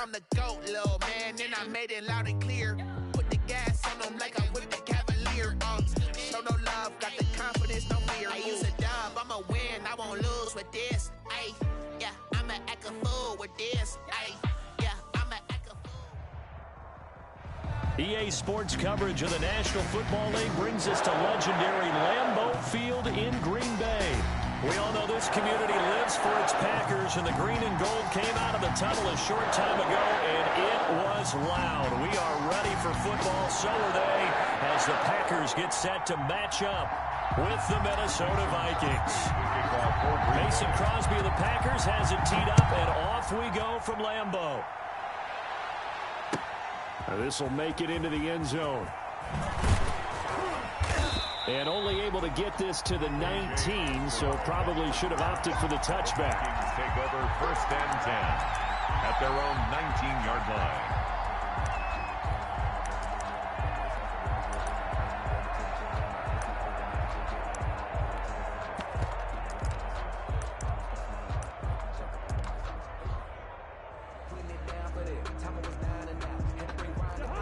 I'm the GOAT, little man, and I made it loud and clear. Put the gas on them like I'm with the Cavalier. Show no love, got the confidence, no fear. I use a dub, I'ma win, I won't lose with this. Ay, yeah, I'ma act a fool with this. Ay, yeah, I'ma act a fool. EA Sports coverage of the National Football League brings us to legendary Lambeau Field in Green Bay. We all know this community lives for its Packers, and the green and gold came out of the tunnel a short time ago, and it was loud. We are ready for football, so are they, as the Packers get set to match up with the Minnesota Vikings. Mason Crosby of the Packers has it teed up, and off we go from Lambeau. This will make it into the end zone. And only able to get this to the 19, so probably should have opted for the touchback. Vikings take over 1st and 10 at their own 19-yard line.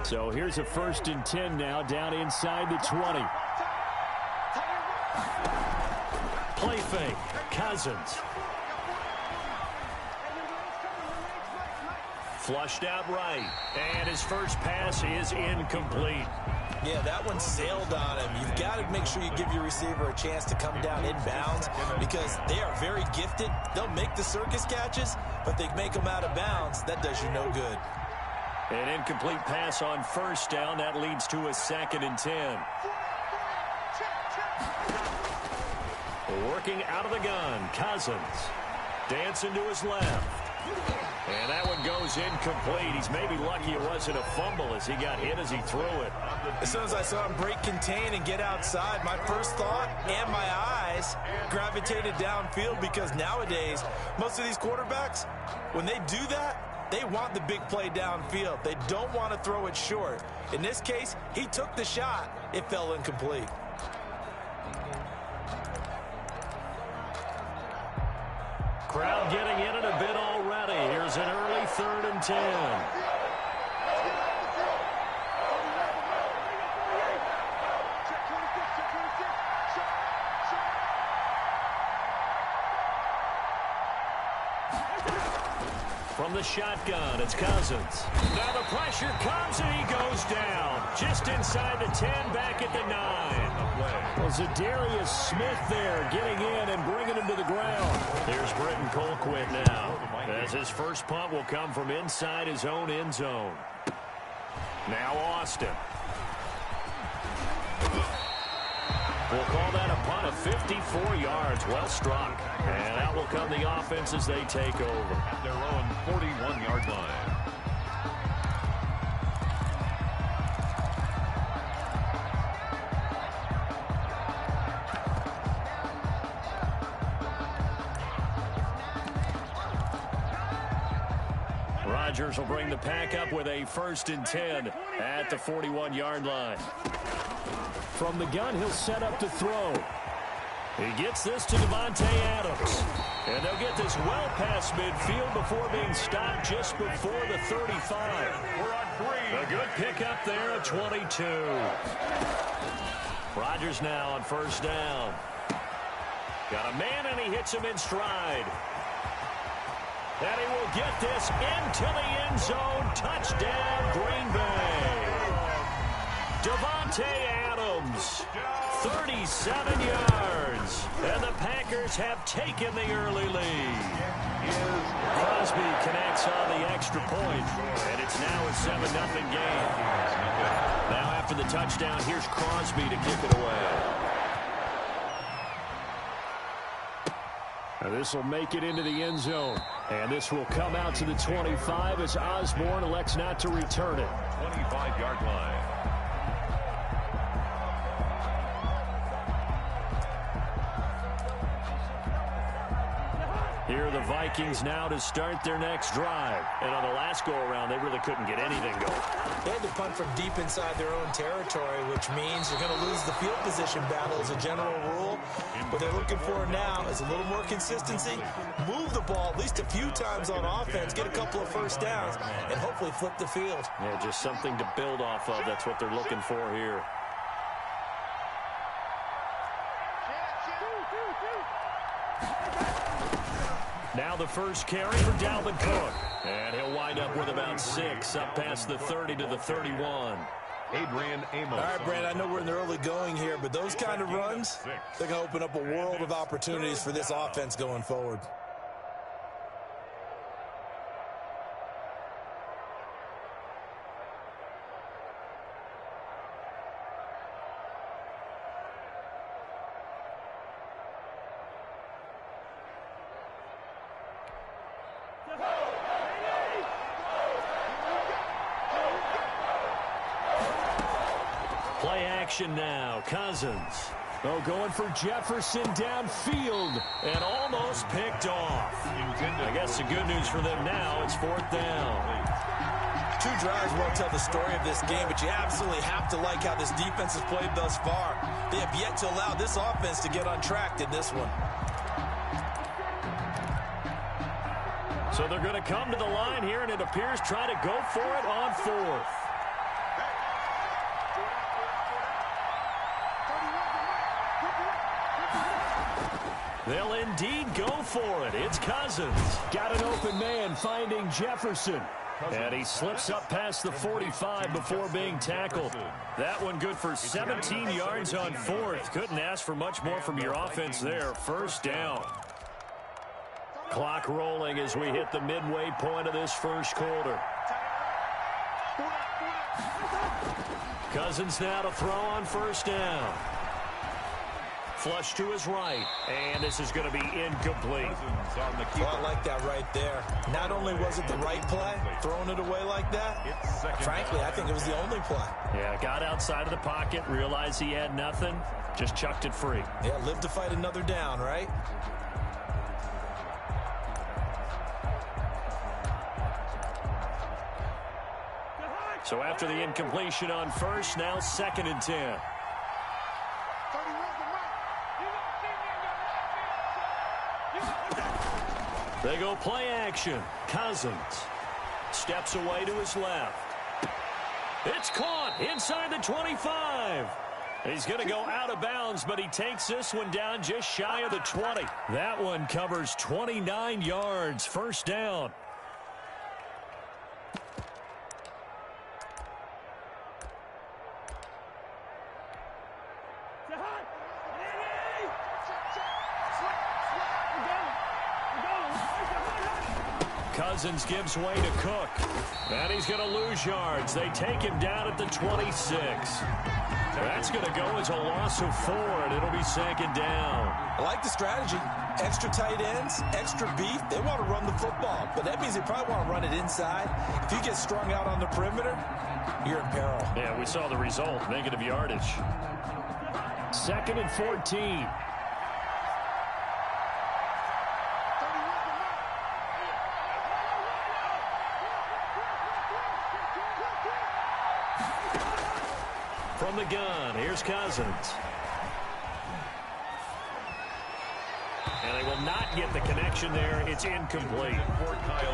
So here's a 1st and 10 now, down inside the 20. Play fake, Cousins. Flushed out right, and his first pass is incomplete. Yeah, that one sailed on him. You've got to make sure you give your receiver a chance to come down inbounds because they are very gifted. They'll make the circus catches, but they make them out of bounds. That does you no good. An incomplete pass on 1st down. That leads to a 2nd and 10. Working out of the gun, Cousins. Dancing to his left. And that one goes incomplete. He's maybe lucky it wasn't a fumble as he got hit as he threw it. As soon as I saw him break contain and get outside, my first thought and my eyes gravitated downfield because nowadays, most of these quarterbacks, when they do that, they want the big play downfield. They don't want to throw it short. In this case, he took the shot. It fell incomplete. Crowd getting in it a bit already. Here's an early 3rd and 10. From the shotgun, it's Cousins. Now the pressure comes, and he goes down. Just inside the 10, back at the 9. Well, Zadarius Smith there getting in and bringing him to the ground. Here's Britton Colquitt now, as his first punt will come from inside his own end zone. Now Austin. We'll call that a punt of 54 yards. Well struck. And out will come the offense as they take over. At their own 41-yard line. Rodgers will bring the pack up with a 1st and 10 at the 41-yard line. From the gun, he'll set up to throw. He gets this to Davante Adams. And they'll get this well past midfield before being stopped just before the 35. We're on 3. A good pickup there at 22. Rodgers now on 1st down. Got a man, and he hits him in stride. And he will get this into the end zone. Touchdown, Green Bay. Davante Adams, 37 yards. And the Packers have taken the early lead. Crosby connects on the extra point, and it's now a 7-0 game. Now after the touchdown, here's Crosby to kick it away. This will make it into the end zone. And this will come out to the 25 as Osborne elects not to return it. 25-yard line. for the Vikings now to start their next drive. And on the last go-around, they really couldn't get anything going. They had to punt from deep inside their own territory, which means you're going to lose the field position battle as a general rule. What they're looking for now is a little more consistency, move the ball at least a few times on offense, get a couple of first downs, and hopefully flip the field. Yeah, just something to build off of. That's what they're looking for here. Now the first carry for Dalvin Cook. And he'll wind up with about 6, up past the 30 to the 31. Adrian Amos. All right, Brad, I know we're in the early going here, but those kind of runs, they're going to open up a world of opportunities for this offense going forward. Play action now. Cousins. Oh, going for Jefferson downfield and almost picked off. I guess the good news for them now, it's 4th down. 2 drives won't tell the story of this game, but you absolutely have to like how this defense has played thus far. They have yet to allow this offense to get untracked in this one. So they're going to come to the line here, and it appears try to go for it on 4th. They'll indeed go for it. It's Cousins. Got an open man finding Jefferson. And he slips up past the 45 before being tackled. That one good for 17 yards on 4th. Couldn't ask for much more from your offense there. 1st down. Clock rolling as we hit the midway point of this first quarter. Cousins now to throw on 1st down. Flush to his right, and this is going to be incomplete. Well, I like that right there. Not only was it the right play, throwing it away like that, frankly, I think it was the only play. Yeah, got outside of the pocket, realized he had nothing, just chucked it free. Yeah, live to fight another down, right? So after the incompletion on 1st, now 2nd and 10. They go play action. Cousins steps away to his left. It's caught inside the 25. He's going to go out of bounds, but he takes this one down just shy of the 20. That one covers 29 yards. 1st down. Cousins gives way to Cook. And he's going to lose yards. They take him down at the 26. That's going to go as a loss of 4, and it'll be 2nd down. I like the strategy. Extra tight ends, extra beef. They want to run the football, but that means they probably want to run it inside. If you get strung out on the perimeter, you're in peril. Yeah, we saw the result. Negative yardage. 2nd and 14. From the gun, here's Cousins. And they will not get the connection there. It's incomplete.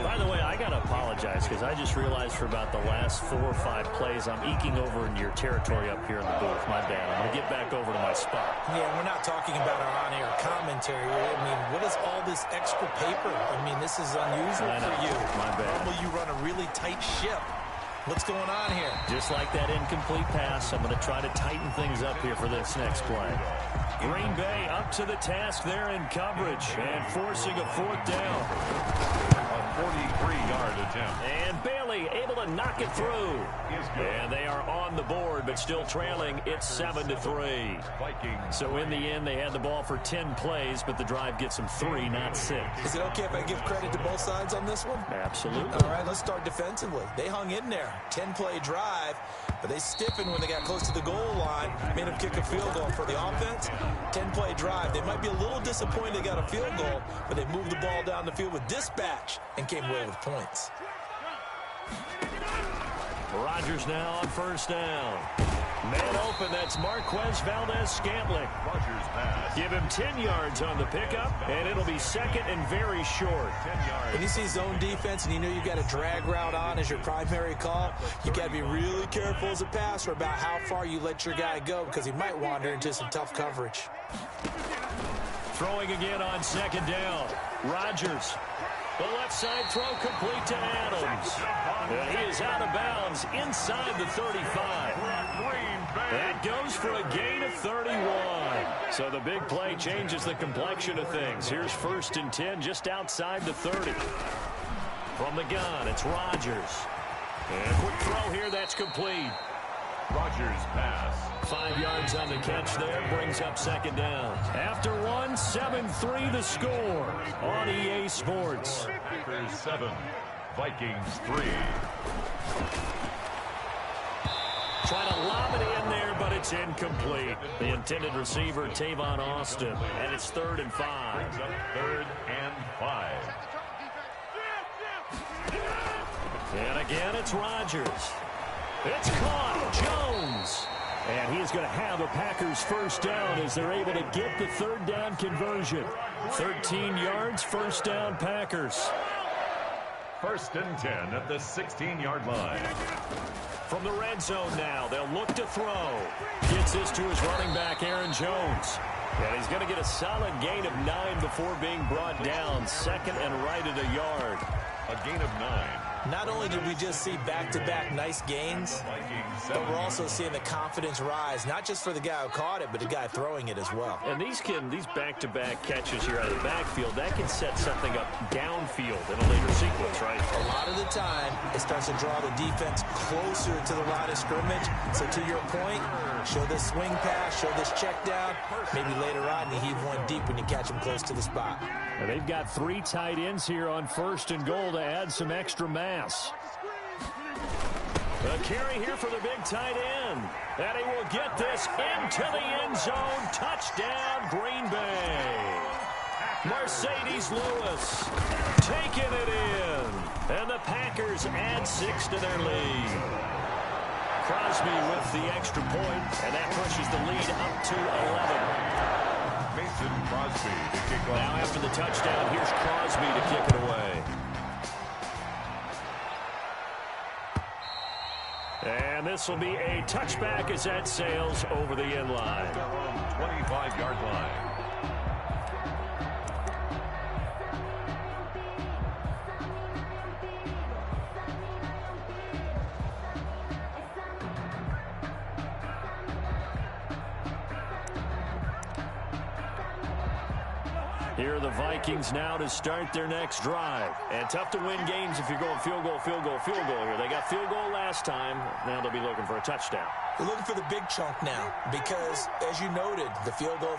By the way, I got to apologize because I just realized for about the last 4 or 5 plays, I'm eking over into your territory up here in the booth. My bad. I'm going to get back over to my spot. Yeah, we're not talking about our on-air commentary. I mean, what is all this extra paper? I mean, this is unusual for you. My bad. Normally you run a really tight ship. What's going on here? Just like that incomplete pass, I'm going to try to tighten things up here for this next play. Green Bay up to the task there in coverage and forcing a 4th down. A 43-yard attempt. And Bailey able to knock it through. And they are on the board, but still trailing. It's 7-3. So in the end, they had the ball for 10 plays, but the drive gets them 3, not 6. Is it okay if I give credit to both sides on this one? Absolutely. All right, let's start defensively. They hung in there. 10-play drive, but they stiffened when they got close to the goal line, made them kick a field goal. For the offense, 10-play drive. They might be a little disappointed they got a field goal, but they moved the ball down the field with dispatch and came away with points. Rodgers now on first down. Man open, that's Marquez Valdez-Scantling. Rodgers pass. Give him 10 yards on the pickup, and it'll be second and very short. 10 yards. When you see zone defense and you know you've got a drag route on as your primary call, you got to be really careful as a passer about how far you let your guy go because he might wander into some tough coverage. Throwing again on second down. Rodgers. The left side throw complete to Adams. And he is out of bounds inside the 35. That goes for a gain of 31. So the big play changes the complexion of things. Here's first and 10 just outside the 30. From the gun, it's Rodgers. And a quick throw here, that's complete. Rodgers pass. 5 yards on the catch there, brings up second down. After one, 7-3 the score on EA Sports. Packers 7, Vikings 3. Trying to lob it in there, but it's incomplete. The intended receiver, Tavon Austin, and it's 3rd and 5. Brings up 3rd and 5. And again, it's Rodgers. It's caught. Jones. And he's going to have a Packers first down as they're able to get the 3rd down conversion. 13 yards, first down Packers. 1st and 10 at the 16-yard line. From the red zone now, they'll look to throw. Gets this to his running back, Aaron Jones. And he's going to get a solid gain of 9 before being brought down. 2nd and right at a yard. A gain of 9. Not only did we just see back-to-back nice gains, but we're also seeing the confidence rise, not just for the guy who caught it, but the guy throwing it as well. And these back-to-back catches here out of the backfield, that can set something up downfield in a later sequence, right? A lot of the time, it starts to draw the defense closer to the line of scrimmage. So to your point, show this swing pass, show this check down. Maybe later on, you heave one deep when you catch him close to the spot. And they've got 3 tight ends here on 1st and goal to add some extra mass. A carry here for the big tight end. And he will get this into the end zone. Touchdown, Green Bay. Mercedes Lewis taking it in. And the Packers add 6 to their lead. Crosby with the extra point, and that pushes the lead up to 11. Mason Crosby to kick off. Now after the touchdown, here's Crosby to kick it away. And this will be a touchback as that sails over the end line. 25-yard line. Here are the Vikings now to start their next drive. And tough to win games if you're going field goal, field goal, field goal here. They got field goal last time. Now they'll be looking for a touchdown. They're looking for the big chunk now because, as you noted, the field goal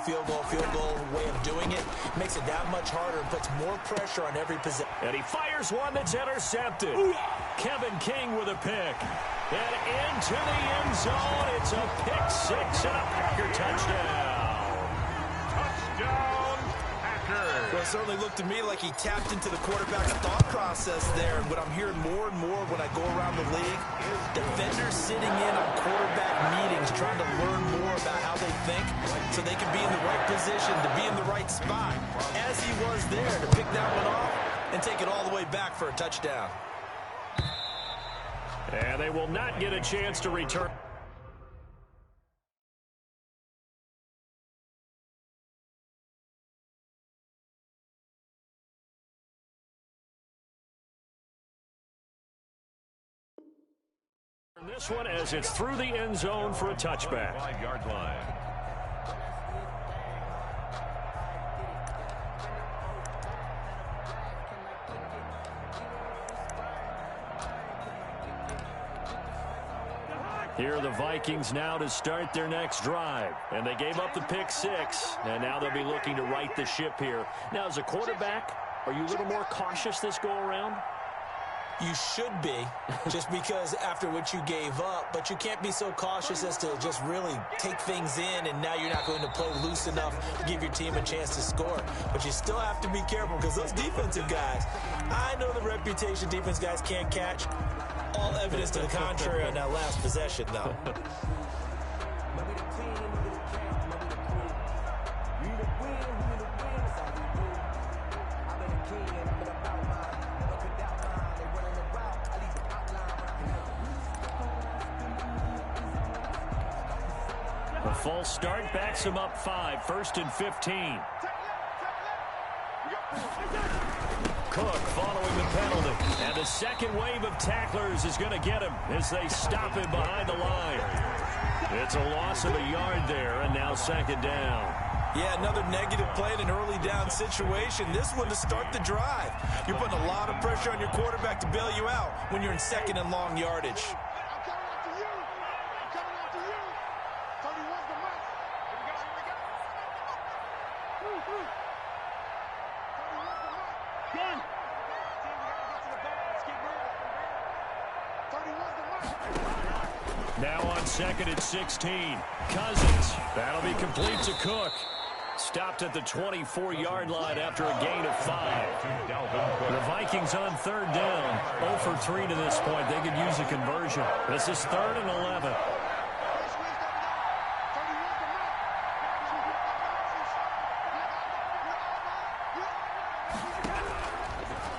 way of doing it makes it that much harder and puts more pressure on every possession. And he fires one that's intercepted. Ooh. Kevin King with a pick. And into the end zone. It's a pick 6 and a Packer touchdown. Touchdown. Well, it certainly looked to me like he tapped into the quarterback's thought process there. And what I'm hearing more and more when I go around the league, defenders sitting in on quarterback meetings trying to learn more about how they think so they can be in the right position to be in the right spot, as he was there to pick that one off and take it all the way back for a touchdown. And they will not get a chance to return. This one as it's through the end zone for a touchback. 5-yard line. Here are the Vikings now to start their next drive. And they gave up the pick 6, and now they'll be looking to right the ship here. Now, as a quarterback, are you a little more cautious this go-around? You should be, just because after what you gave up, but you can't be so cautious as to just really take things in, and now you're not going to play loose enough to give your team a chance to score. But you still have to be careful, because those defensive guys, I know the reputation defense guys can't catch. All evidence to the contrary on that last possession, though. A false start backs him up 5, 1st and 15. Cook following the penalty. And the second wave of tacklers is going to get him as they stop him behind the line. It's a loss of a yard there, and now 2nd down. Yeah, another negative play in an early down situation. This one to start the drive. You're putting a lot of pressure on your quarterback to bail you out when you're in 2nd and long yardage. Now on 2nd and 16. Cousins. That'll be complete to Cook. Stopped at the 24-yard line after a gain of 5. The Vikings on 3rd down. 0 for 3 to this point. They could use a conversion. This is 3rd and 11.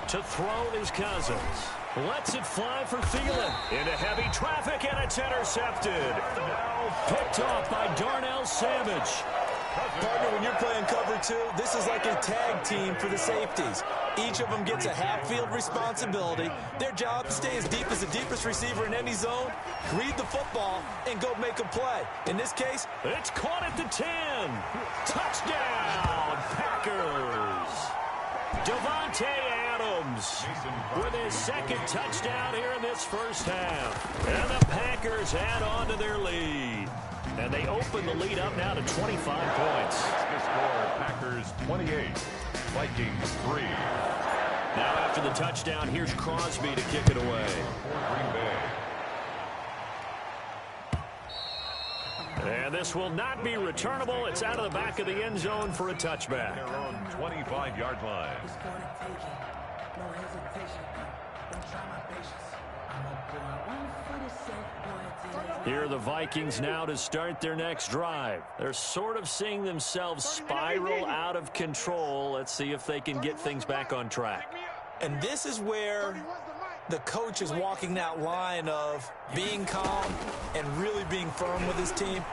To throw is Cousins. Lets it fly for Thielen. Into heavy traffic, and it's intercepted. Now picked off by Darnell Savage. Partner, when you're playing cover 2, this is like a tag team for the safeties. Each of them gets a half-field responsibility. Their job is to stay as deep as the deepest receiver in any zone, read the football, and go make a play. In this case, it's caught at the 10. Touchdown, Packers. Davante Adams with his 2nd touchdown here in this first half. And the Packers add on to their lead. And they open the lead up now to 25 points. The score, Packers 28, Vikings 3. Now after the touchdown, here's Crosby to kick it away. Green Bay. And this will not be returnable. It's out of the back of the end zone for a touchback. Their own 25-yard line. Here are the Vikings now to start their next drive. They're sort of seeing themselves spiral out of control. Let's see if they can get things back on track. and this is where the coach is walking that line of being calm and really being firm with his team.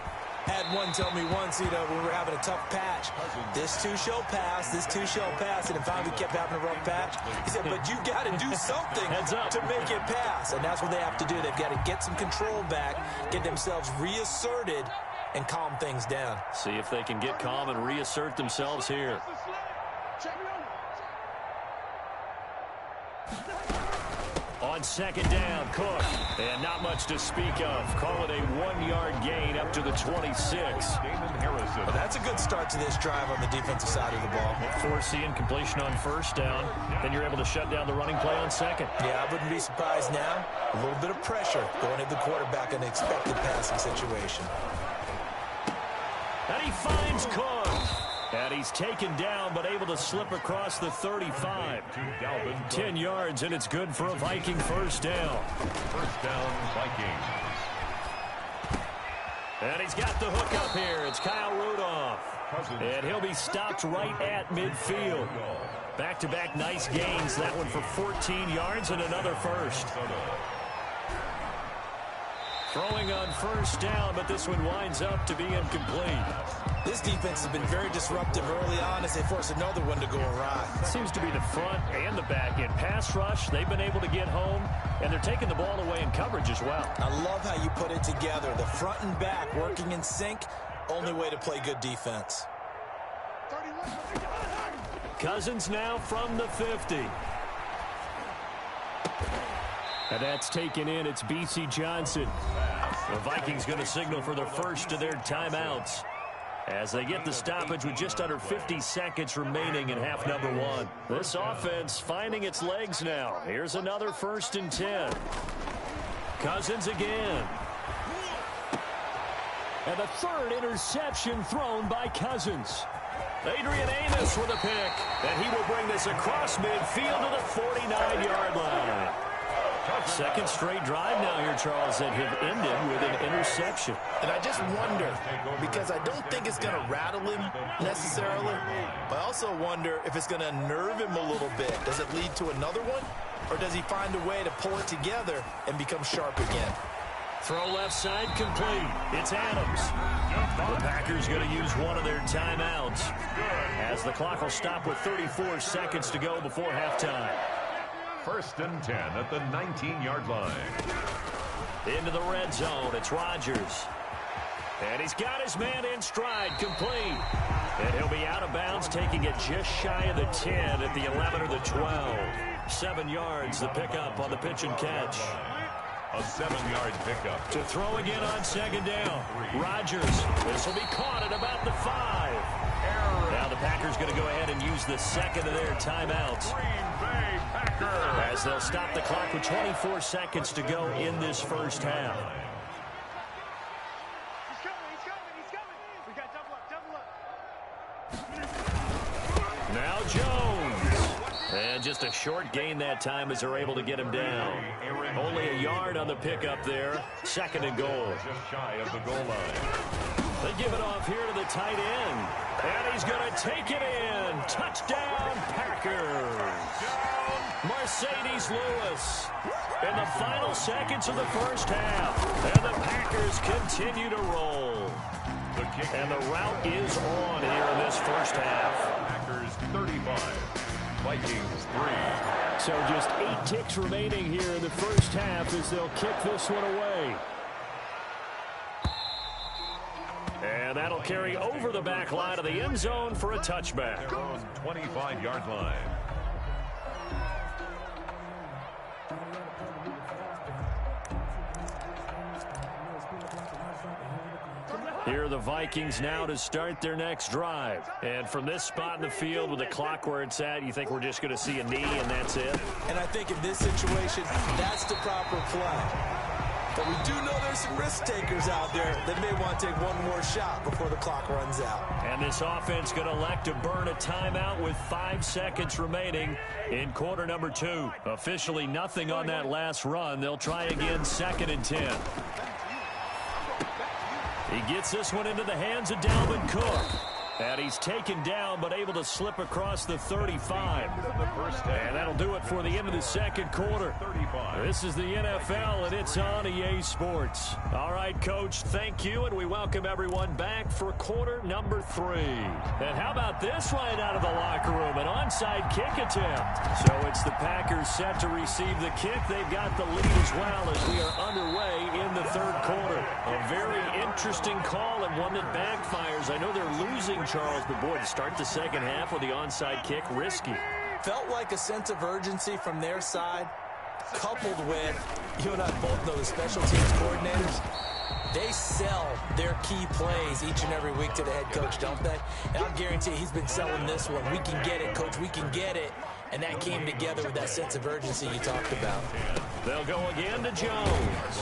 Had one tell me once, when we were having a tough patch, this too shall pass, this too shall pass, and finally we kept having a rough patch. He said, but you got to do something to make it pass, and that's what they have to do. They've got to get some control back, get themselves reasserted, and calm things down. See if they can get calm and reassert themselves here. On second down, Cook. And not much to speak of. Call it a 1-yard gain up to the 26. Well, that's a good start to this drive on the defensive side of the ball. Forcing completion on first down. Then you're able to shut down the running play on second. Yeah, I wouldn't be surprised now. A little bit of pressure going at the quarterback in an expected passing situation. And he finds Cook. And he's taken down, but able to slip across the 35. 10 yards, and it's good for a Viking first down. First down, Vikings. And he's got the hook up here. It's Kyle Rudolph. And he'll be stopped right at midfield. Back-to-back nice gains. That one for 14 yards and another first. Throwing on first down, but this one winds up to be incomplete. This defense has been very disruptive early on as they force another one to go awry. Seems to be the front and the back end. Pass rush, they've been able to get home, and they're taking the ball away in coverage as well. I love how you put it together. The front and back working in sync, only way to play good defense. Cousins now from the 50. And that's taken in. It's B.C. Johnson. The Vikings going to signal for the first of their timeouts as they get the stoppage with just under 50 seconds remaining in half number one. This offense finding its legs now. Here's another 1st and 10. Cousins again. And the 3rd interception thrown by Cousins. Adrian Amos with a pick. And he will bring this across midfield to the 49-yard line. Second straight drive now here, Charles, that have ended with an interception. And I just wonder, because I don't think it's going to rattle him necessarily, but I also wonder if it's going to unnerve him a little bit. Does it lead to another one, or does he find a way to pull it together and become sharp again? Throw left side complete. It's Adams. The Packers going to use one of their timeouts as the clock will stop with 34 seconds to go before halftime. 1st and 10 at the 19-yard line. Into the red zone. It's Rodgers. And he's got his man in stride, complete. And he'll be out of bounds, taking it just shy of the 10 at the 11 or the 12. 7 yards, the pickup on the pitch and catch. A 7-yard pickup. To throw again on 2nd down. Rodgers. This will be caught at about the 5. Now the Packers going to go ahead and use the 2nd of their timeouts, as they'll stop the clock with 24 seconds to go in this first half. He's coming. We got double up. Now Jones. And just a short gain that time as they're able to get him down. Only a yard on the pickup there. 2nd and goal. Just shy of the goal line. They give it off here to the tight end. And he's going to take it in. Touchdown, Packers. Mercedes Lewis in the final seconds of the first half. And the Packers continue to roll. And the route is on here in this first half. Packers 35, Vikings 3. So just 8 ticks remaining here in the first half as they'll kick this one away. And that'll carry over the back line of the end zone for a touchback. Their own 25-yard line. Here are the Vikings now to start their next drive. And from this spot in the field with the clock where it's at, you think we're just going to see a knee and that's it? And I think in this situation, that's the proper play. But we do know there's some risk takers out there that may want to take one more shot before the clock runs out. And this offense going to elect to burn a timeout with 5 seconds remaining in quarter number 2. Officially nothing on that last run. They'll try again 2nd and 10. He gets this one into the hands of Dalvin Cook. And he's taken down but able to slip across the 35. And that'll do it for the end of the second quarter. This is the NFL, and it's on EA Sports. All right, Coach, thank you, and we welcome everyone back for quarter number 3. And how about this right out of the locker room? An onside kick attempt. So it's the Packers set to receive the kick. They've got the lead as well as we are underway in the third quarter. A very interesting call and one that backfires. I know they're losing, Charles, but boy, to start the second half with the onside kick, risky. Felt like a sense of urgency from their side, coupled with, you and I both know the special teams coordinators, they sell their key plays each and every week to the head coach, don't they? And I'll guarantee he's been selling this one. We can get it, Coach, we can get it. And that came together with that sense of urgency you talked about. They'll go again to Jones.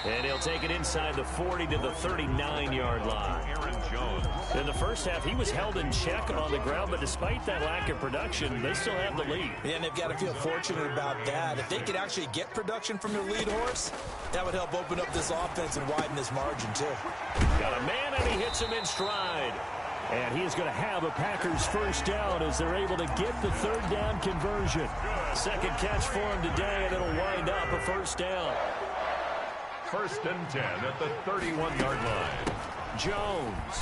And he'll take it inside the 40 to the 39-yard line. Aaron Jones. In the first half, he was held in check on the ground, but despite that lack of production, they still have the lead. Yeah, and they've got to feel fortunate about that. If they could actually get production from their lead horse, that would help open up this offense and widen this margin, too. Got a man, and he hits him in stride. And he is going to have a Packers first down as they're able to get the third down conversion. Second catch for him today, and it'll wind up a first down. 1st and 10 at the 31-yard line. Jones.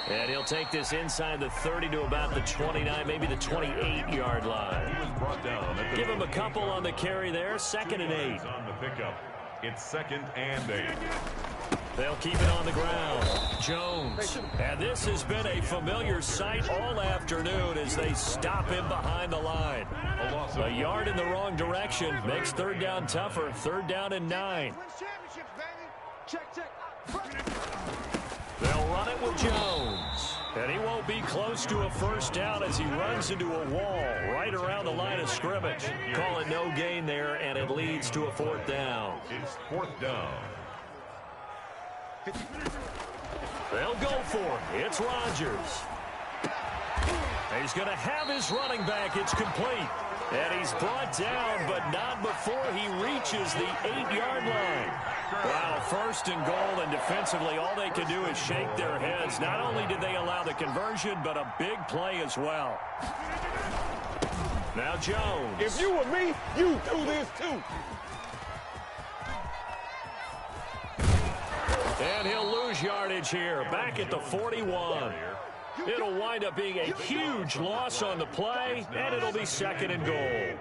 And he'll take this inside the 30 to about the 29, maybe the 28-yard line. He was brought down at the Give him a couple on the carry there. 2nd and 8. on the pickup. It's 2nd and 8. They'll keep it on the ground. Jones. And this has been a familiar sight all afternoon as they stop him behind the line. A yard in the wrong direction makes third down tougher. Third down and 9. They'll run it with Jones. And he won't be close to a first down as he runs into a wall right around the line of scrimmage. Call it no gain there, and it leads to a fourth down. It's fourth down. They'll go for it. It's Rodgers. He's going to have his running back. It's complete. And he's brought down, but not before he reaches the 8-yard line. Wow, first and goal, and defensively, all they can do is shake their heads. Not only did they allow the conversion, but a big play as well. Now Jones. If you were me, you do this too. And he'll lose yardage here, back at the 41. It'll wind up being a huge loss on the play, and it'll be second and goal.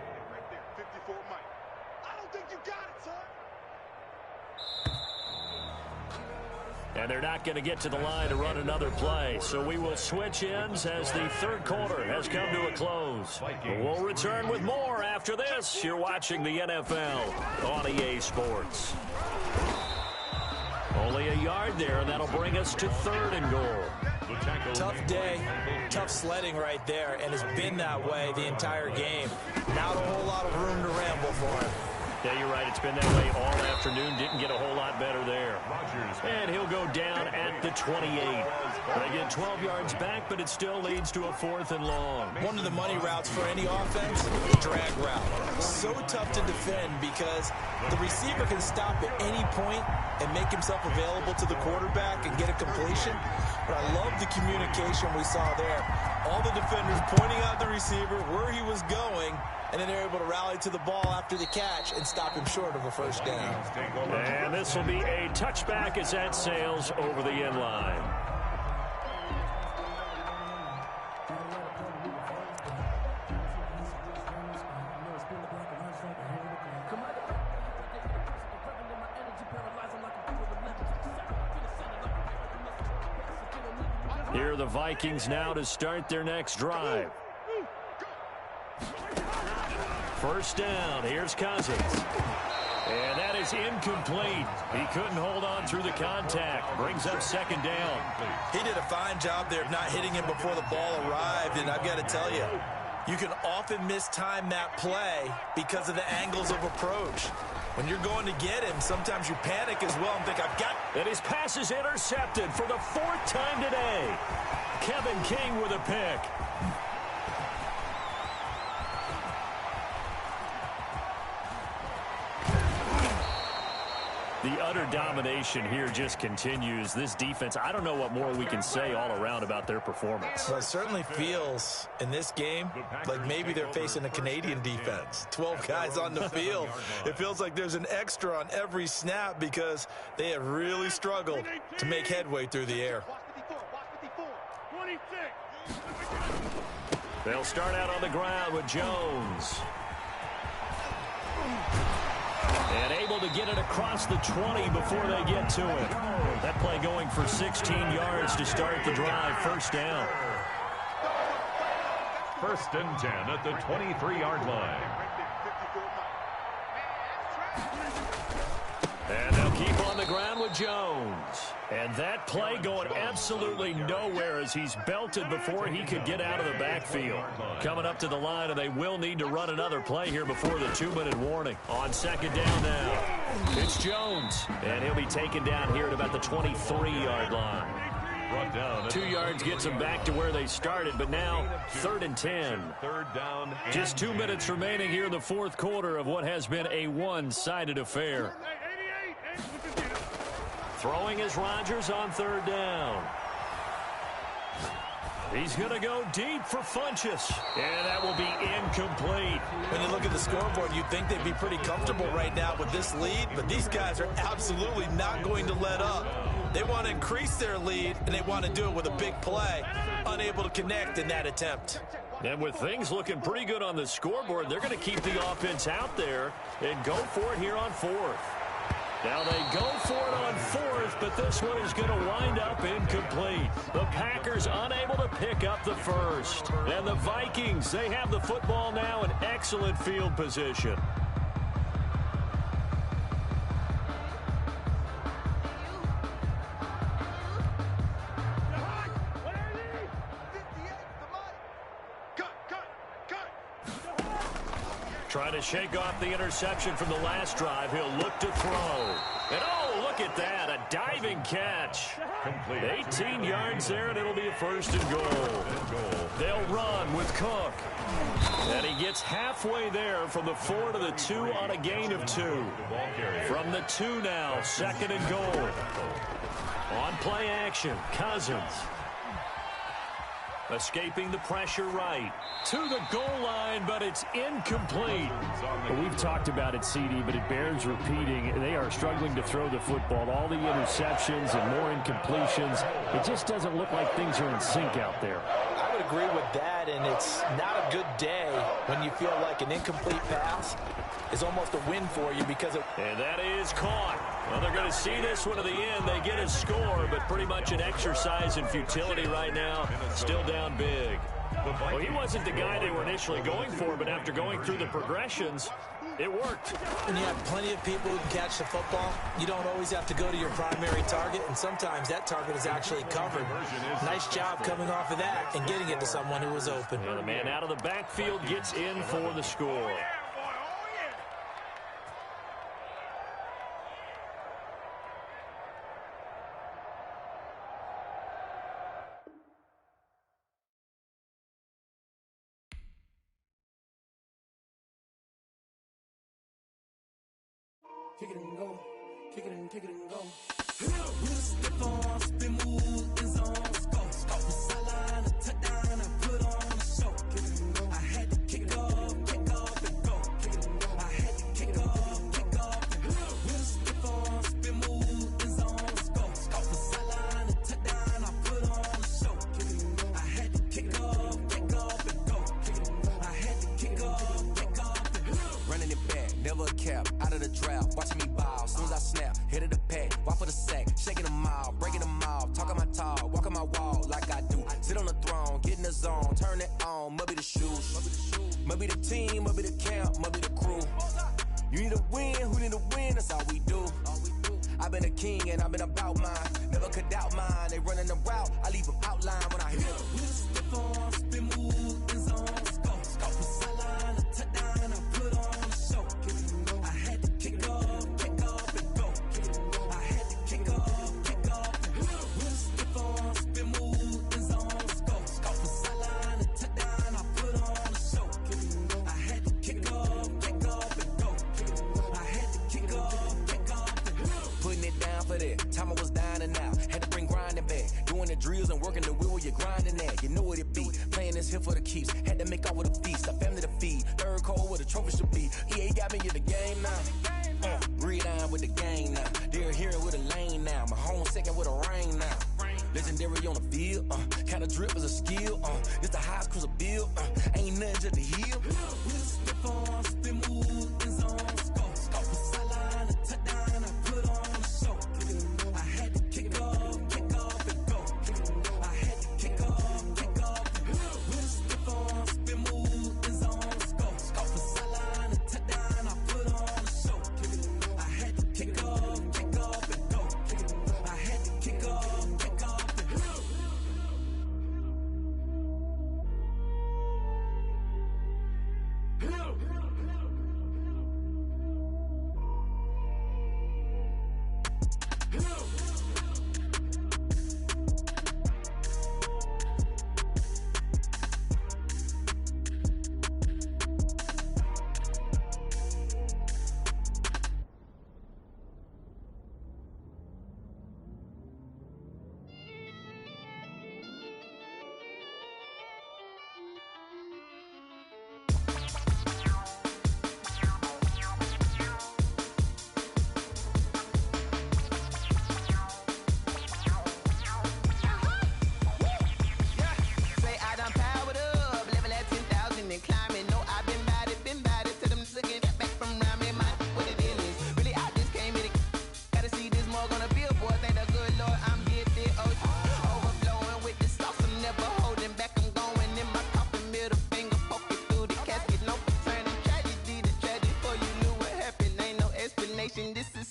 And they're not going to get to the line to run another play, so we will switch ends as the third quarter has come to a close. We'll return with more after this. You're watching the NFL on EA Sports. Only a yard there, and that'll bring us to third and goal. Tough day, tough sledding right there, and it's been that way the entire game. Not a whole lot of room to ramble for him. Yeah, you're right. It's been that way all afternoon. Didn't get a whole lot better there. And he'll go down at the 28. They get 12 yards back, but it still leads to a fourth and long. One of the money routes for any offense, the drag route. So tough to defend because the receiver can stop at any point and make himself available to the quarterback and get a completion. But I love the communication we saw there. All the defenders pointing out the receiver, where he was going, and then they're able to rally to the ball after the catch and stop him short of a first down. And this will be a touchback as that sails over the end line. Here are the Vikings now to start their next drive. First down, here's Cousins. And that is incomplete. He couldn't hold on through the contact. Brings up second down. He did a fine job there of not hitting him before the ball arrived, and I've got to tell you, you can often mistime that play because of the angles of approach. When you're going to get him, sometimes you panic as well and think, I've got... And his pass is intercepted for the fourth time today. Kevin King with a pick. The utter domination here just continues. This defense, I don't know what more we can say all around about their performance. Well, it certainly feels in this game like maybe they're facing a Canadian defense. 12 guys on the field. It feels like there's an extra on every snap because they have really struggled to make headway through the air. They'll start out on the ground with Jones. And able to get it across the 20 before they get to it. That play going for 16 yards to start the drive. First down. First and 10 at the 23-yard line. And they'll keep on the ground with Jones. And that play going absolutely nowhere as he's belted before he could get out of the backfield. Coming up to the line, and they will need to run another play here before the 2-minute warning. On second down now, it's Jones. And he'll be taken down here at about the 23-yard line. 2 yards gets them back to where they started, but now third and 10. Third down. Just 2 minutes remaining here in the fourth quarter of what has been a one-sided affair. Throwing is Rodgers on third down. He's going to go deep for Funchess. And that will be incomplete. When you look at the scoreboard, you'd think they'd be pretty comfortable right now with this lead, but these guys are absolutely not going to let up. They want to increase their lead, and they want to do it with a big play. Unable to connect in that attempt. And with things looking pretty good on the scoreboard, they're going to keep the offense out there and go for it here on fourth. Now they go for it on fourth, but this one is going to wind up incomplete. The Packers unable to pick up the first. And the Vikings, they have the football now in excellent field position. Trying to shake off the interception from the last drive. He'll look to throw. And oh, look at that. A diving catch. Complete. 18 yards there, and it'll be a first and goal. They'll run with Cook. And he gets halfway there from the 4 to the 2 on a gain of 2. From the 2 now, second and goal. On play action, Cousins. Escaping the pressure right. To the goal line, but it's incomplete. Well, we've talked about it, CD, but it bears repeating. They are struggling to throw the football. All the interceptions and more incompletions. It just doesn't look like things are in sync out there. I would agree with that, and it's not a good day when you feel like an incomplete pass is almost a win for you because of... And that is caught. Well, they're going to see this one to the end. They get a score, but pretty much an exercise in futility right now. Still down big. Well, he wasn't the guy they were initially going for, but after going through the progressions, it worked. When you have plenty of people who can catch the football, you don't always have to go to your primary target, and sometimes that target is actually covered. Nice job coming off of that and getting it to someone who was open. And the man out of the backfield gets in for the score. Kick it and go, kick it and go. With a stiff arm, spin move, in zone, go. Off the sideline, a touchdown, I put on a show. Kick it and go. I had to kick off and go. Kick it and go. I had to kick off and go. With a stiff arm, spin move, in zone, go. Off the sideline, a touchdown, I put on a show. Kick it and go. I had to kick off and go. Kick it and go. I had to kick off and go. Running it back, never cap, out of the drought. Watching me ball, soon as I snap, hit of the pack, walk for the sack, shaking them all, breaking them off, talking my talk, walking my wall like I do. Sit on the throne, get in the zone, turn it on, must be the shoes, must be the team, must be the camp, must be the crew. You need a win, who need a win, that's all we do. I've been a king and I've been about mine, never could doubt mine, they running the route, I leave them outline when I hit them. With a stiff arm, spin move, in zone, go, off the sideline, a touchdown, I put on a show. I had to kick off and go. I had to kick off and go. With a stiff arm, spin move, in zone, go. Off the sideline, a touchdown, I put on a show. I had to kick off and go. I had to kick off and go. Putting it down for that. Time I was down and out. Had to bring grinding back. Doing the drills and working the wheel where you're grinding at. You know what it be. Playing this here for the keeps. Had to make out with a feast. A family to feed. Third cold where the trophy should be. EA got me in the game now. Breathe on with the game now. They're here with a lane now. My home second with a rain now. Legendary on the field. Kinda drip is a skill. It's the highest cruiser bill. Ain't nothing just the heel. With a stiff arm, spin move, in zone, go. Off the sideline, a touchdown, I put on a show. I had to kick off and go. I had to kick off and go. With a stiff arm, spin move, in zone, go. Off the sideline, a touchdown, I put on a show. I had to kick off and go. I had to kick off and go.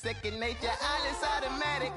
second nature. All is automatic.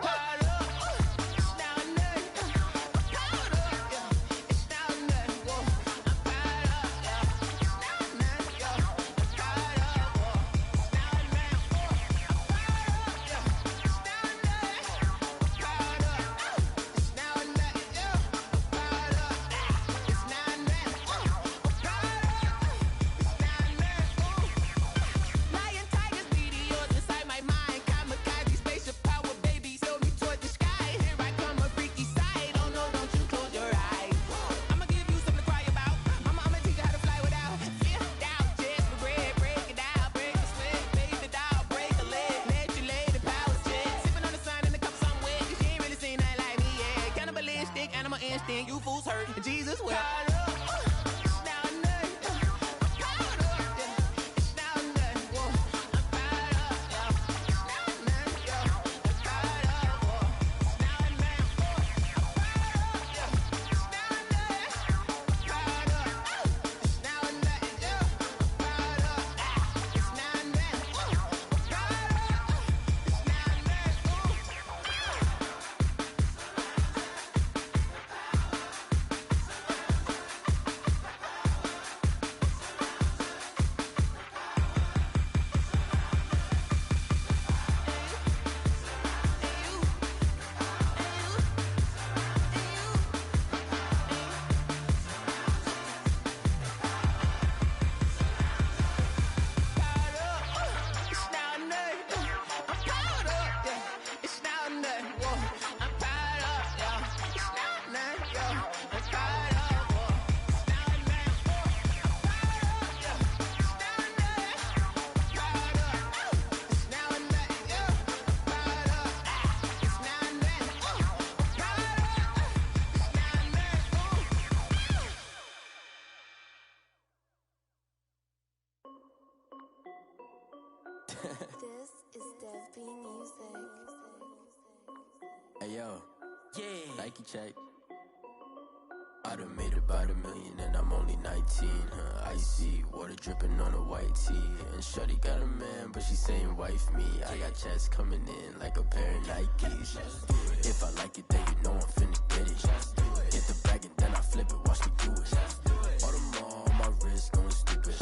You fools hurt. Jesus will. This is Dev B Music. Hey yo, yeah, Nike check. I done made about $1 million and I'm only 19. Icy water dripping on a white tee. And shorty got a man, but she saying wife me. I got checks coming in like a pair of Nikes. If I like it, then you know I'm finna get it. Get the bag and then I flip it, watch me do it. All on my wrist going stupid.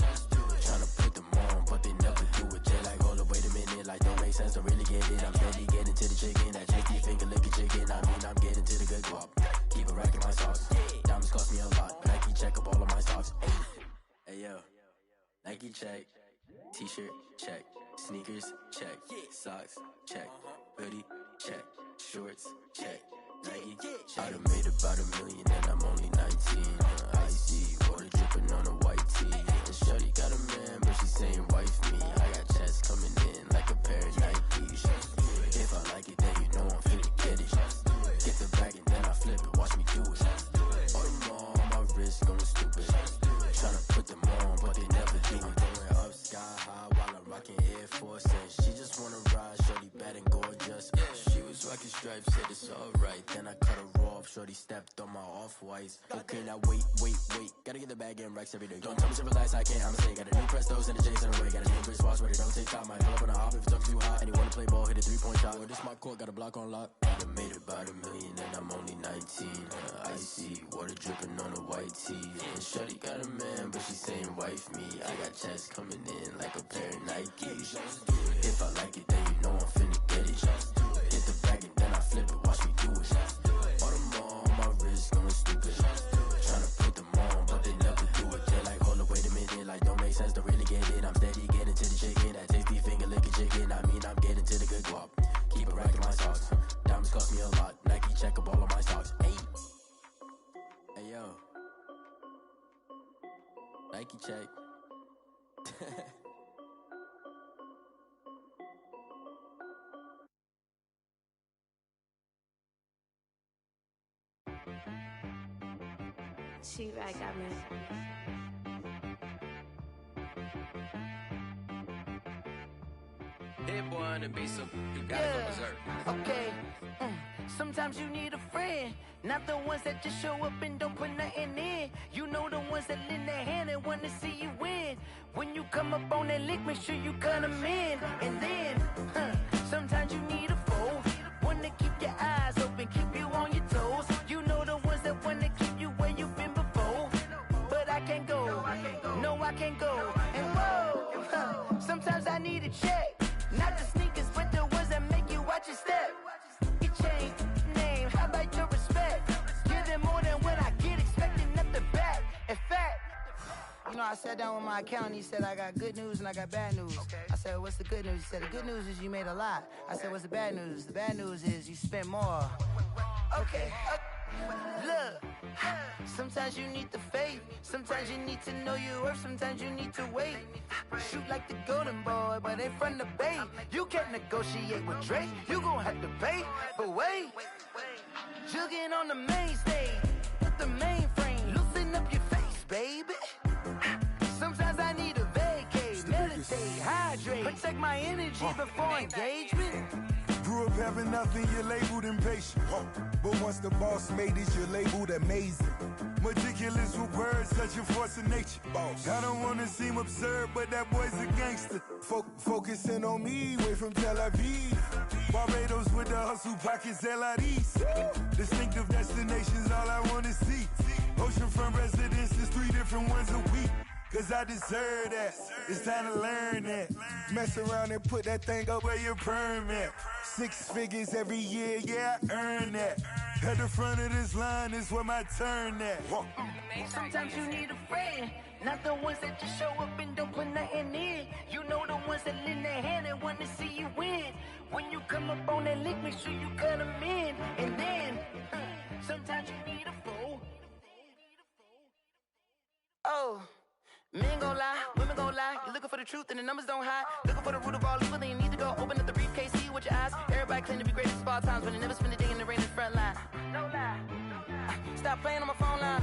Tryna put them on, but they never do it. They like, hold up, wait a minute, like don't make sense, don't really get it. I'm steady getting to the chicken, that chicky finger licking chicken. I mean, I'm getting to the good guap. Keep a rack in my socks. Diamonds cost me a lot. Nike check up all of my stocks. Hey yo, Nike check. T-shirt check. Sneakers check. Socks check. Hoodie check. Shorts check. Nike check. I done made about $1 million and I'm only 19. Icy water dripping on a white tee. And shorty got a man, but she saying wife me. I got checks coming in like a pair of Nikes. If I like it, then you know I'm finna get it. Get the bag and then I flip it, watch me do it. All on my wrist going stupid. Tryna put them on, but they never do it. Going up sky high while I'm rocking Air Force. And she just wanna ride, shorty bad and gorgeous. She was rocking stripes, said it's alright. Then I cut her off, shorty stepped on my off-whites. Okay, now wait. Gotta get the bag and racks every day. Don't tell me to relax, I can't, I'ma say. Got a new Prestos and a J's in the way. Got a new wristwatch, but it don't take time. I pull up on a hop if it's up too hot. And you wanna play ball, hit a 3-point shot. Well, this my court, got a block on lock. I done made about $1 million and I'm only 19. Icy water dripping on a white tee. And shorty got a man, but she saying wife me. I got checks coming in like a pair of Nikes. If I like it, then you know I'm finna get it. Get the bag and then I flip it, watch me do it. All on my wrist going stupid. Tryna put them on, but they never do it. They're like, hold up, wait a minute, like don't make sense, don't really get it. I'm steady getting to the chicken, that tasty finger licking chicken. I mean, I'm getting to the good guap. Keep a rack in my socks. Diamonds cost me a lot. Nike check up all of my stocks. Hey yo, Nike check. She-Rag got me. Hit one to be some, you gotta go berserk. Okay. Sometimes you need a friend, not the ones that just show up and don't put nothing in. You know the ones that lend their hand and wanna see you win. When you come up on that lick, make sure you cut them in. And then, sometimes I sat down with my accountant. He said, I got good news and I got bad news. Okay. I said, what's the good news? He said, the good news is you made a lot. I said, what's the bad news? The bad news is you spent more. Okay. Look, sometimes you need the faith. Sometimes you need to know your worth. Sometimes you need to wait. Shoot like the golden boy, but they from the bay. You can't negotiate with Drake. You gon' have to pay. But wait, jugging on the main stage with the mainframe. Loosen up your face, baby. Sometimes I need a vacate, meditate, hydrate, protect my energy before engagement. Grew up having nothing, you're labeled impatient. But once the boss made it, you're labeled amazing. Meticulous with words, such a force of nature. I don't wanna seem absurd, but that boy's a gangster. Focusing on me, way from Tel Aviv. Barbados with the hustle pockets, LIDs. Distinctive destinations, all I wanna see. Oceanfront residences, 3 different ones a week. Cause I deserve that, it's time to learn that. Mess around and put that thing up where your permit. 6 figures every year, yeah, I earn that. At the front of this line is where my turn at. Sometimes you need a friend, not the ones that just show up and don't put nothing in. You know the ones that lend their hand and want to see you win. When you come up on that lick, make sure you cut them in. And then, sometimes you need a fool. Oh. Men gon' lie, women gon' lie. You're looking for the truth and the numbers don't hide. Looking for the root of all evil, then you need to go open up the briefcase, see with your eyes. Everybody claim to be greatest of all times, but they never spend a day in the rain in the front line. No lie. Stop playing on my phone line.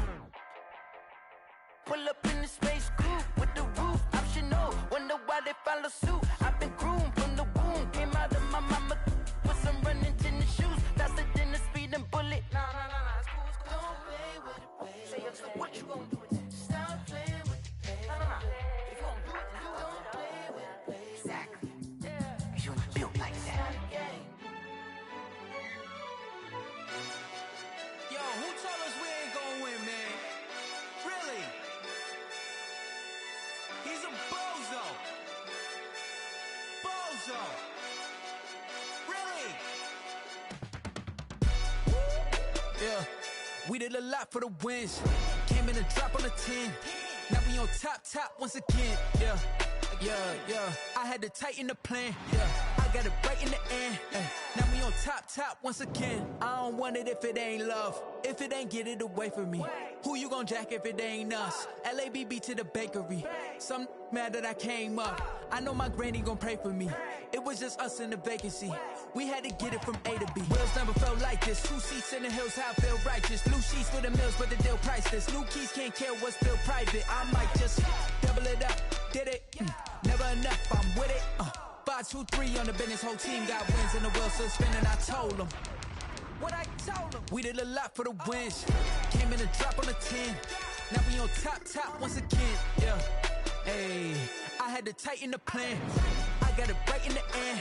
Pull up in the space coupe with the roof optional. Wonder why they follow suit. I've been groomed from the womb. Came out of my mama with some running tennis shoes. Faster than the speeding bullet. Nah, it's cool, it's cool. Don't play with it, baby. Say up, so what you gon' do with it? Stop playing with it. If you gon' do it, then don't play with it, baby. Exactly. Cause you ain't built like that. Yo, who told us we ain't gonna win, man? Really? He's a bozo. Bozo. Really? Yeah, we did a lot for the wins. Came in a drop on the 10. Now we on top once again. Yeah. I had to tighten the plan. Yeah, I got it right in the end. Now we on top once again. I don't want it if it ain't love. If it ain't, get it away from me. Who you gon' jack if it ain't us? LABB to the bakery. Some mad that I came up. I know my granny gon' pray for me. It was just us in the vacancy. We had to get it from A to B. Wheels never felt like this. 2 seats in the hills, how I feel righteous. Blue sheets for the mills, but the deal priceless. New keys can't care what's still private. I might just double it up. Did it? Never enough, I'm with it. 5, 2, 3 on the business. Whole team got wins and the wheels still spinning. I told them what I told them. We did a lot for the wins. Came in a drop on the 10. Now we on top once again. Yeah. Hey, I had to tighten the plan. I got it right in the end.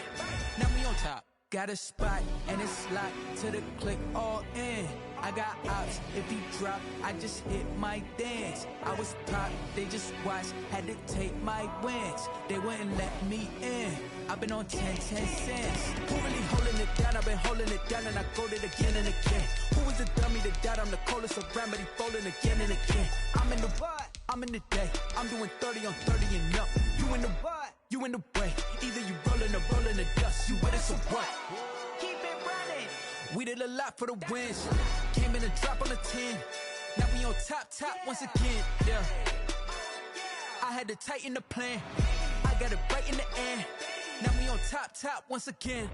Now we on top. Got a spot and it's locked to the click all in. I got ops, if he drop, I just hit my dance. I was top, they just watched, had to take my wins. They wouldn't let me in. I've been on 10 cents. Who really holding it down? I've been holding it down and I go it again and again. Who was the dummy that died? I'm the coldest around, but he folding again and again. I'm in the what? I'm in the day. I'm doing 30 on 30 and up. You in the what? You in the way. Either you rolling or rolling the dust. You with us or what? Keep it running. We did a lot for the wins. Came in a drop on the 10. Now we on top once again. Yeah. I had to tighten the plan. I got it right in the end. Now we on top once again.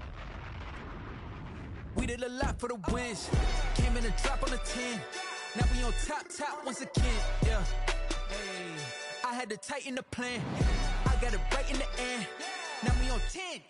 We did a lot for the wins. Came in a drop on the 10. Now we on top once again. Yeah. Hey, I had to tighten the plan. I got it right in the end. Now we on 10.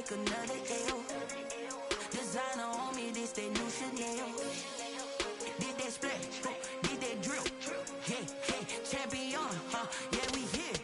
take another L. Designer on me, this that new Chanel. Did that splash, did that drill. Champion, yeah, we here.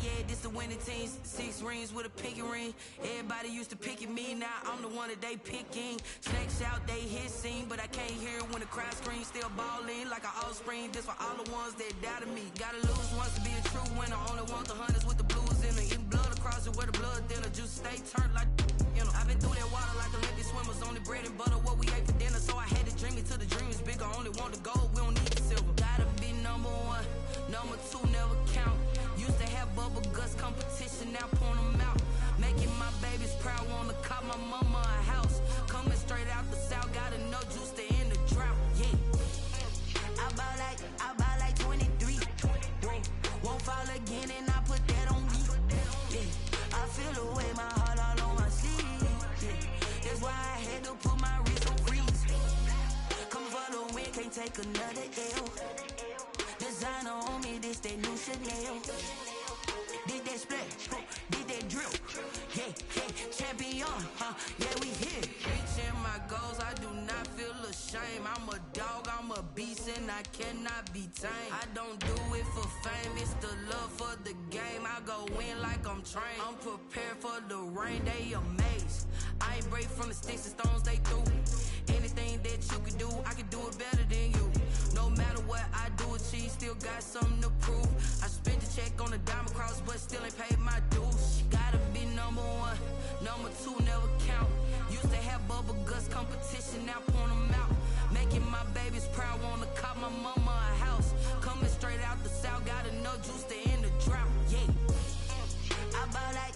Yeah, this the winning team. 6 rings with a pinky ring. Everybody used to pick at me, now I'm the one that they picking. Snakes out, they hissing, but I can't hear when the crowd screams. Still balling like an offspring. This for all the ones that doubted me. Gotta lose once to be a true winner. Only want the hunters with the blues in it. Eating blood across it where the blood dinner. Juice stay turned like, you know. I've been through that water like Olympic swimmers. Only bread and butter, what we ate for dinner. So I had to dream it till the dream is bigger. Only want the gold, we don't need the silver. Gotta be number 1, number 2 never count. Used to have bubble guts competition, now point them out. Making my babies proud, wanna cop my mama a house. Coming straight out the south, gotta know juice to end the drought. Yeah, I buy like 23. Whoa, won't fall again, and I put that on me. Yeah, I feel the way, my heart all on my sleeve. Yeah, that's why I had to put my wrist on freeze. Coming for the win, can't take another L. Designer on me, this that new Chanel. Did that splash, did that drill. Yeah, champion, yeah, we here. Reaching my goals, I do not feel ashamed. I'm a dog, I'm a beast, and I cannot be tamed. I don't do it for fame, it's the love for the game. I go in like I'm trained. I'm prepared for the rain, they amazed. I ain't break from the sticks and stones they threw. Anything that you can do, I can do it better than you. No matter what I do, achieve, still got something to prove. I spent the check on the diamond cross, but still ain't paid my dues. Gotta be number 1, number 2 never count. Used to have bubble guts competition, now point them out. Making my babies proud, wanna cop my mama a house. Coming straight out the south, gotta know juice to end the drought. Yeah, I buy like.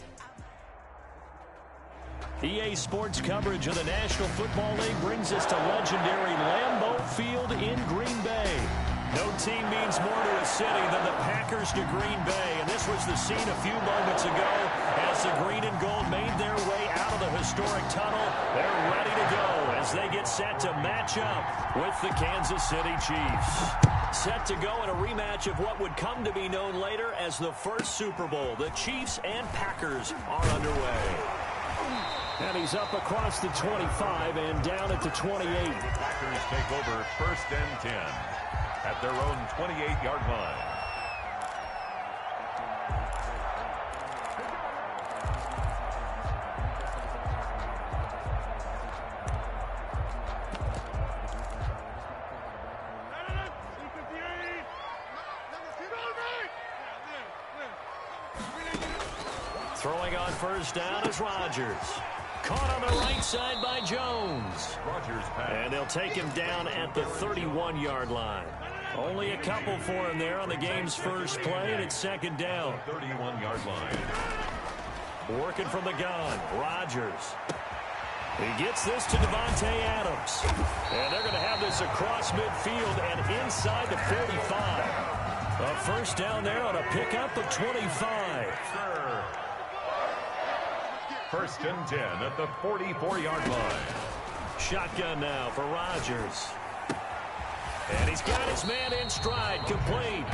EA Sports coverage of the National Football League brings us to legendary Lambeau Field in Green Bay. No team means more to a city than the Packers to Green Bay, and this was the scene a few moments ago as the green and gold made their way out of the historic tunnel. They're ready to go as they get set to match up with the Kansas City Chiefs. Set to go in a rematch of what would come to be known later as the first Super Bowl. The Chiefs and Packers are underway. And he's up across the 25 and down at the 28. Packers take over 1st and 10 at their own 28-yard line. Throwing on 1st down is Rodgers. Caught on the right side by Jones. Rodgers pass. And they'll take him down at the 31-yard line. Only a couple for him there on the game's first play, and it's 2nd down. 31-yard line. Working from the gun, Rodgers. He gets this to Devontae Adams. And they're going to have this across midfield and inside the 45. A 1st down there on a pickup of 25. 1st and 10 at the 44-yard line. Shotgun now for Rodgers. And he's got his man in stride, complete.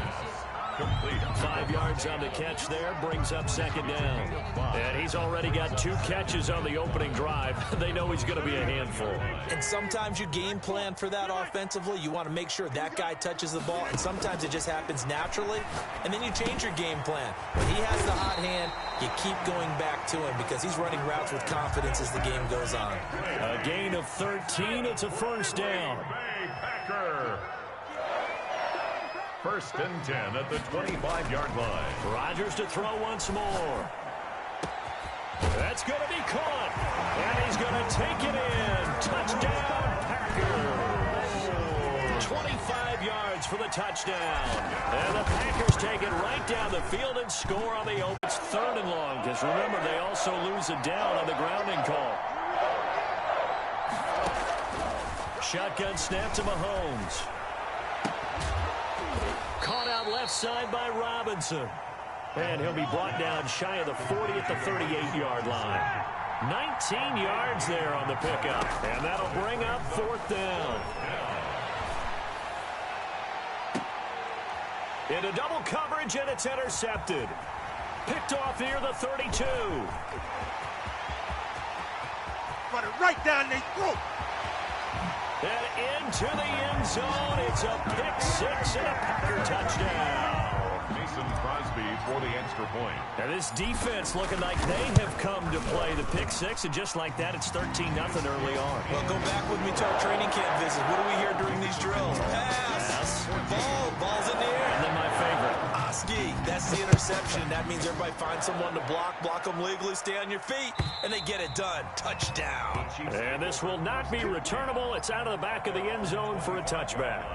5 yards on the catch there, brings up 2nd down. And he's already got 2 catches on the opening drive. They know he's going to be a handful. And sometimes you game plan for that offensively. You want to make sure that guy touches the ball, and sometimes it just happens naturally. And then you change your game plan. When he has the hot hand, you keep going back to him because he's running routes with confidence as the game goes on. A gain of 13. It's a 1st down. Packer. 1st and 10 at the 25-yard line. Rodgers to throw once more. That's going to be caught. And he's going to take it in. Touchdown, Packers. 25 yards for the touchdown. And the Packers take it right down the field and score on the open. It's 3rd and long, because remember, they also lose a down on the grounding call. Shotgun snap to Mahomes. Caught out left side by Robinson. And he'll be brought down shy of the 40 at the 38-yard line. 19 yards there on the pickup. And that'll bring up 4th down. Into double coverage, and it's intercepted. Picked off near the 32. butter right down their throat. And into the end zone. It's a pick six and a Packer touchdown. Mason Crosby for the extra point. Now this defense looking like they have come to play the pick six, and just like that, it's 13-0 early on. Well, go back with me to our training camp visit. What do we hear during these drills? Pass. Ball's in the air. And then my favorite. Oski, that's the interception. That means everybody finds someone to block them legally, stay on your feet, and they get it done. Touchdown. And this will not be returnable. It's out of the back of the end zone for a touchback.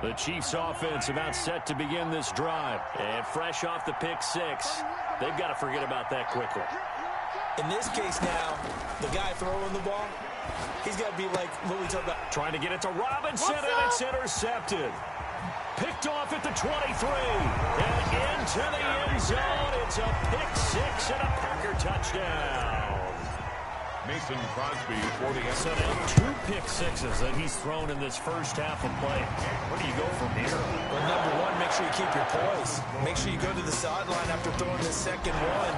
The Chiefs offense about set to begin this drive. And fresh off the pick six, they've got to forget about that quickly. In this case now, the guy throwing the ball, he's got to be like what we talked about. Trying to get it to Robinson, and it's intercepted. Picked off at the 23. And into the end zone. It's a pick six and a Packer touchdown. Mason Crosby for the So now 2 pick sixes that he's thrown in this first half of play. Where do you go from here? Well, number one, make sure you keep your poise. Make sure you go to the sideline after throwing the second one,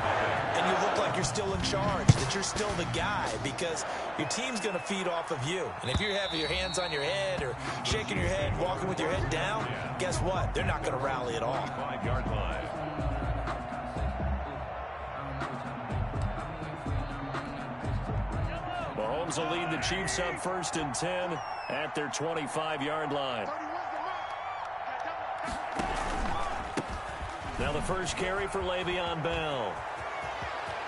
and you look like you're still in charge, that you're still the guy, because your team's going to feed off of you. And if you have your hands on your head or shaking your head, walking with your head down, guess what? They're not going to rally at all. 5-yard line. Mahomes will lead the Chiefs up 1st and 10 at their 25-yard line. Now the first carry for Le'Veon Bell.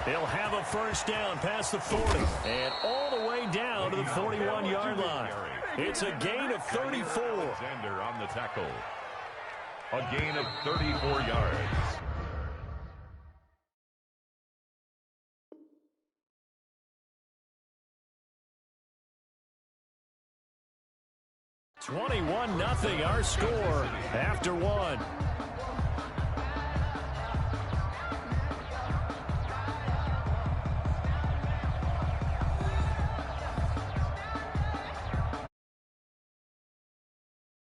He'll have a first down past the 40 and all the way down to the 41-yard line. It's a gain of 34. Alexander on the tackle. A gain of 34 yards. 21-0 our score after one.